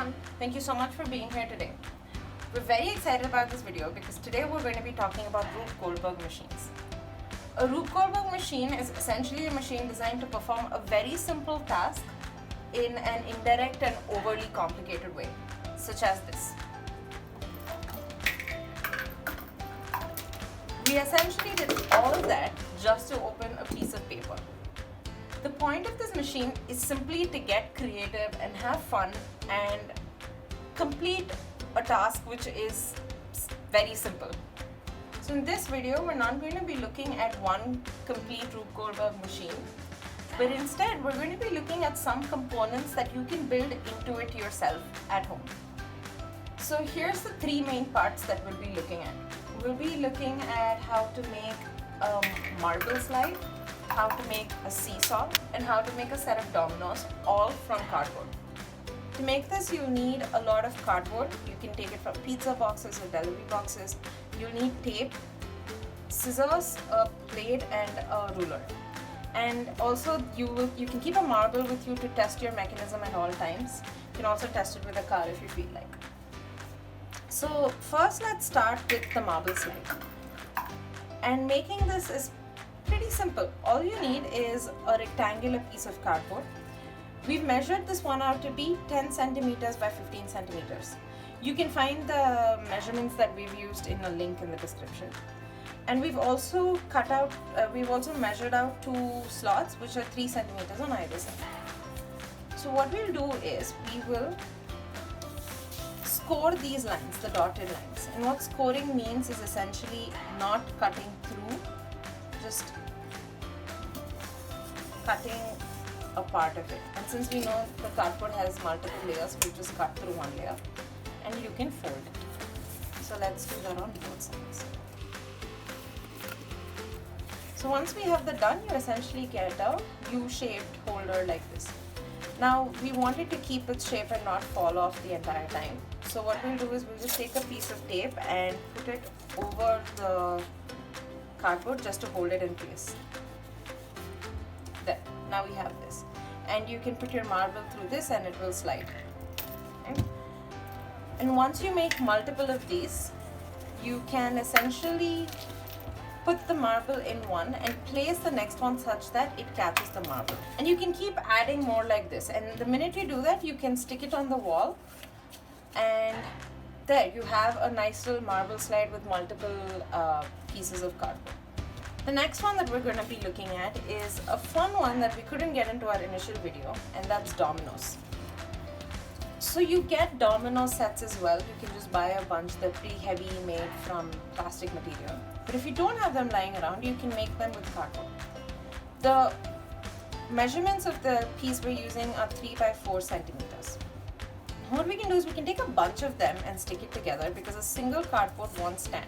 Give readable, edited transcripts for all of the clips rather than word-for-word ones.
everyone, thank you so much for being here today. We're very excited about this video because today we're going to be talking about Rube Goldberg machines. A Rube Goldberg machine is essentially a machine designed to perform a very simple task in an indirect and overly complicated way, such as this. We essentially did all of that just to open a piece of paper. The point of this machine is simply to get creative and have fun and complete a task which is very simple. So in this video, we're not going to be looking at one complete Rube Goldberg machine, but instead we're going to be looking at some components that you can build into it yourself at home. So here's the three main parts that we'll be looking at. We'll be looking at how to make a marble slide, how to make a seesaw, and how to make a set of dominoes, all from cardboard. To make this, you'll need a lot of cardboard. You can take it from pizza boxes or delivery boxes. You'll need tape, scissors, a blade, and a ruler. And also, you can keep a marble with you to test your mechanism at all times. You can also test it with a car if you feel like. So first, let's start with the marble slide. And making this is pretty simple. All you need is a rectangular piece of cardboard. We've measured this one out to be 10 centimeters by 15 centimeters. You can find the measurements that we've used in a link in the description. And we've also measured out two slots which are 3 centimeters on either side. So what we'll do is we will score these lines, the dotted lines. And what scoring means is essentially not cutting through, just cutting a part of it. And since we know the cardboard has multiple layers, we just cut through one layer and you can fold it. So let's do that on both sides. So once we have that done, you essentially get a U-shaped holder like this. Now we want it to keep its shape and not fall off the entire time. So what we'll do is we'll just take a piece of tape and put it over the cardboard just to hold it in place. There, now we have this. And you can put your marble through this and it will slide. Okay? And once you make multiple of these, you can essentially put the marble in one and place the next one such that it catches the marble. And you can keep adding more like this. And the minute you do that, you can stick it on the wall. And there you have a nice little marble slide with multiple pieces of cardboard. The next one that we're going to be looking at is a fun one that we couldn't get into our initial video, and that's dominoes. So you get domino sets as well. You can just buy a bunch. They're pretty heavy, made from plastic material. But if you don't have them lying around, you can make them with cardboard. The measurements of the piece we're using are 3 by 4 centimeters. What we can do is we can take a bunch of them and stick it together because a single cardboard won't stand.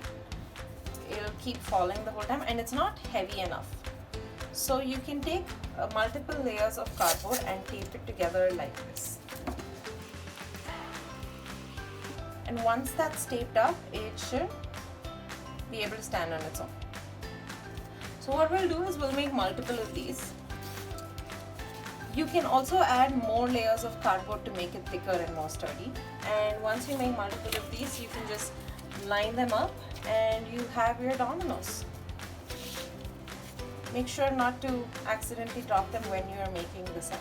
It'll keep falling the whole time and it's not heavy enough. So you can take multiple layers of cardboard and tape it together like this. And once that's taped up, it should be able to stand on its own. So what we'll do is we'll make multiple of these. You can also add more layers of cardboard to make it thicker and more sturdy. And once you make multiple of these, you can just line them up and you have your dominoes. Make sure not to accidentally drop them when you are making the set.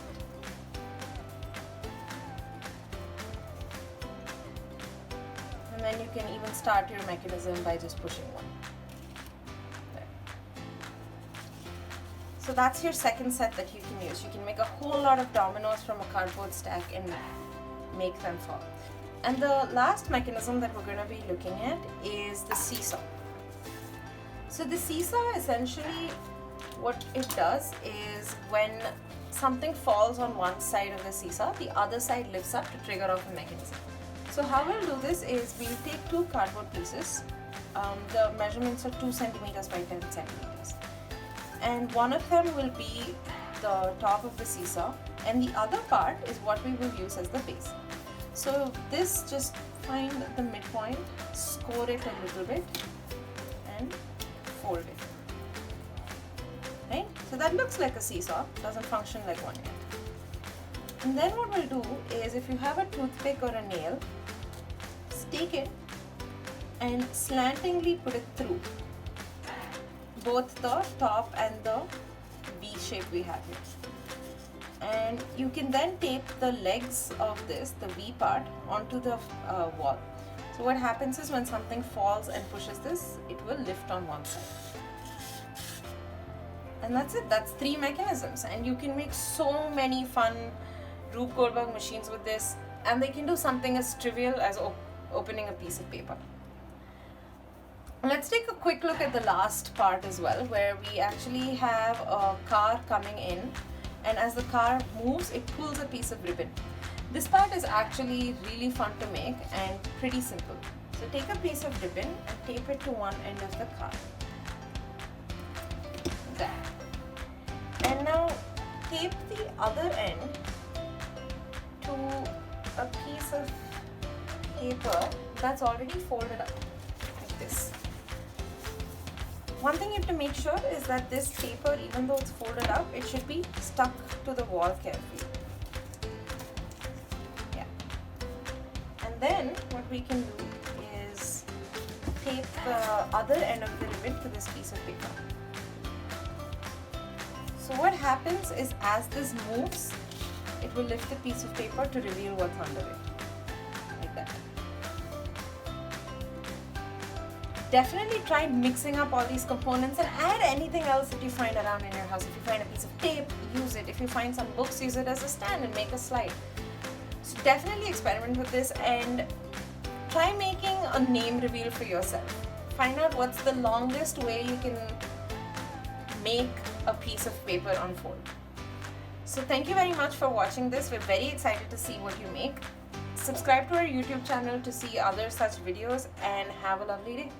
And then you can even start your mechanism by just pushing one. There. So that's your second set that you can use. You can make a whole lot of dominoes from a cardboard stack and make them fall. And the last mechanism that we're going to be looking at is the seesaw. So the seesaw, essentially what it does is when something falls on one side of the seesaw, the other side lifts up to trigger off a mechanism. So how we'll do this is we'll take two cardboard pieces. The measurements are 2 centimeters by 10 centimeters. And one of them will be the top of the seesaw and the other part is what we will use as the base. So this, just find the midpoint, score it a little bit and fold it. Right? So that looks like a seesaw, doesn't function like one yet. And then what we'll do is, if you have a toothpick or a nail, take it and slantingly put it through both the top and the V shape we have here. And you can then tape the legs of this, the V part, onto the wall. So what happens is, when something falls and pushes this, it will lift on one side. And that's it. That's 3 mechanisms, and you can make so many fun Rube Goldberg machines with this, and they can do something as trivial as opening a piece of paper. Let's take a quick look at the last part as well, where we actually have a car coming in, and as the car moves, it pulls a piece of ribbon. This part is actually really fun to make and pretty simple. So take a piece of ribbon and tape it to one end of the car. There. And now tape the other end to a piece of paper that's already folded up like this. One thing you have to make sure is that this paper, even though it's folded up, it should be stuck to the wall carefully. Yeah. And then what we can do is tape the other end of the ribbon to this piece of paper. So what happens is, as this moves, it will lift the piece of paper to reveal what's under it. Like that. Definitely try mixing up all these components and add anything else that you find around in your house. If you find a piece of tape, use it. If you find some books, use it as a stand and make a slide. So definitely experiment with this and try making a name reveal for yourself. Find out what's the longest way you can make a piece of paper unfold. So thank you very much for watching this. We're very excited to see what you make. Subscribe to our YouTube channel to see other such videos, and have a lovely day.